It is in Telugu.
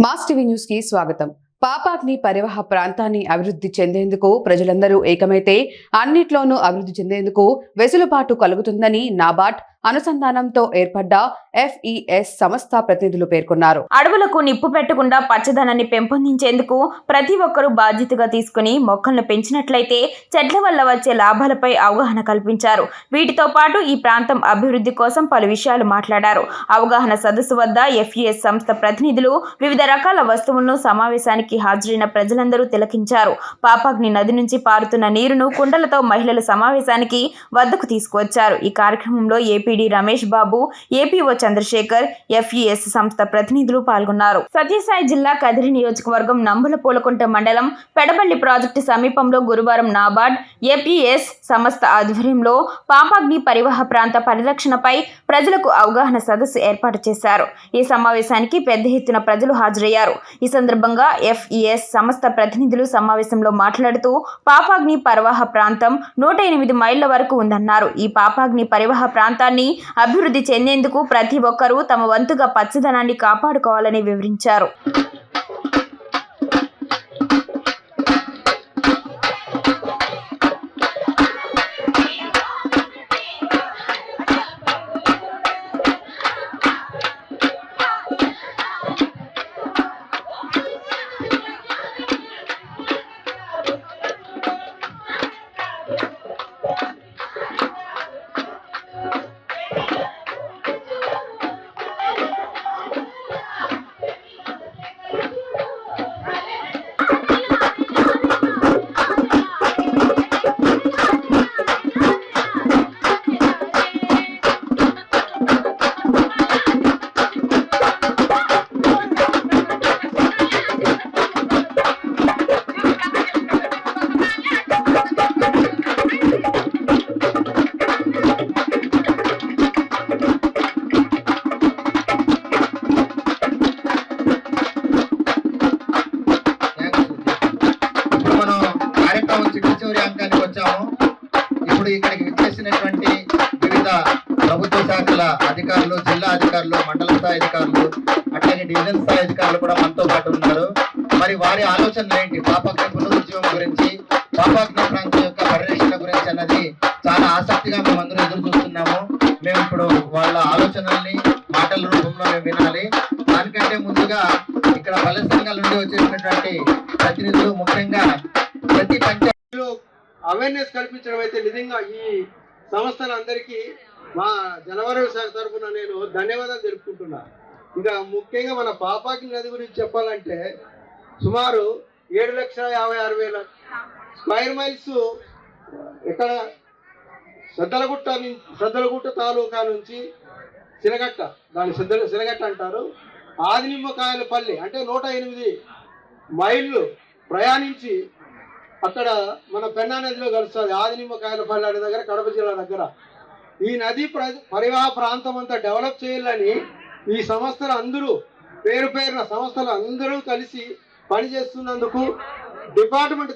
మాస్ టీవీ న్యూస్ కి స్వాగతం. పాపాగ్ని పరివాహ ప్రాంతాన్ని అభివృద్ధి చెందేందుకు ప్రజలందరూ ఏకమైతే అన్నిట్లోనూ అభివృద్ధి చెందేందుకు వెసులుబాటు కలుగుతుందని నాబార్డ్ అనుసంధానంతో ఏర్పడ్డ FES సంస్థ ప్రతినిధులు పేర్కొన్నారు. అడవులకు నిప్పు పెట్టకుండా పచ్చదనాన్ని పెంపొందించేందుకు ప్రతి ఒక్కరూ బాధ్యతగా తీసుకుని మొక్కలను పెంచినట్లయితే చెట్ల వల్ల వచ్చే లాభాలపై అవగాహన కల్పించారు. వీటితో పాటు ఈ ప్రాంతం అభివృద్ధి కోసం పలు విషయాలు మాట్లాడారు. అవగాహన సదస్సు వద్ద FES సంస్థ ప్రతినిధులు వివిధ రకాల వస్తువులను సమావేశానికి హాజరైన ప్రజలందరూ తిలకించారు. పాపాగ్ని నది నుంచి పారుతున్న నీరును కుండలతో మహిళల సమావేశానికి వద్దకు తీసుకువచ్చారు. ఈ కార్యక్రమంలో APD Ramesh Babu, APO Chandrasekhar, FES సంస్థ ప్రతినిధులు పాల్గొన్నారు. సత్యసాయి జిల్లా కదిరి నియోజకవర్గం నంబుల పూలకుంట మండలం పెడబల్లి ప్రాజెక్టు సమీపంలో గురువారం నాబార్డ్ FES సంస్థ ఆధ్వర్యంలో పాపాగ్ని పరివాహ ప్రాంత పరిరక్షణపై ప్రజలకు అవగాహన సదస్సు ఏర్పాటు చేశారు. ఈ సమావేశానికి పెద్ద ఎత్తున ప్రజలు హాజరయ్యారు. ఈ సందర్భంగా FES సంస్థ ప్రతినిధులు సమావేశంలో మాట్లాడుతూ పాపాగ్ని పరివాహ ప్రాంతం 108 మైళ్ల వరకు ఉందన్నారు. ఈ పాపాగ్ని పరివాహ ప్రాంతాన్ని అభివృద్ధి చెందేందుకు ప్రతి ఒక్కరూ తమ వంతుగా పచ్చదనాన్ని కాపాడుకోవాలని వివరించారు. ఇప్పుడు ఇక్కడికి విచ్చేసినటువంటి వివిధ ప్రభుత్వ శాఖల అధికారులు, జిల్లా అధికారులు, మండల స్థాయి అధికారులు, అట్లాగే డివిజన్ స్థాయి అధికారులు కూడా మనతో పాటు ఉన్నారు. మరి వారి ఆలోచనలు ఏంటి, పాపాగ్ని పునరుజ్జీవం గురించి, పాపాగ్ని ప్రాంతం యొక్క పరిరక్షణ గురించి అన్నది చాలా ఆసక్తిగా మేము అందరూ ఎదురు చూస్తున్నాము. మేము ఇప్పుడు వాళ్ళ ఆలోచనల్ని మాటల రూపంలో మేము వినాలి. దానికంటే ముందుగా ఇక్కడ పల్లె సంఘాల నుండి వచ్చేసినటువంటి ప్రతినిధులు, ముఖ్యంగా ప్రతి పంచాయతీలో అవేర్నెస్ కల్పించడం అయితే నిజంగా ఈ సంస్థలందరికీ మా జనవరం శాఖ తరఫున నేను ధన్యవాదాలు తెలుపుకుంటున్నా. ఇంకా ముఖ్యంగా మన పాపాగ్ని నది గురించి చెప్పాలంటే సుమారు 7,56,000 స్క్వేర్ మైల్స్ ఇక్కడ సద్దలగుట్ట తాలూకా నుంచి సిరగట్ట, దాని సిరగట్ట అంటారు, ఆదినిమ్మకాయలపల్లి అంటే 108 మైళ్ళు ప్రయాణించి అక్కడ మన పెన్నా నదిలో కలుస్తుంది. ఆదినిమ్మకాయలపల్లి అనే దగ్గర, కడప జిల్లా దగ్గర. ఈ నది పరివాహ ప్రాంతం అంతా డెవలప్ చేయాలని ఈ సంస్థలు అందరూ పేరున సంస్థలు అందరూ కలిసి పనిచేస్తున్నందుకు డిపార్ట్మెంట్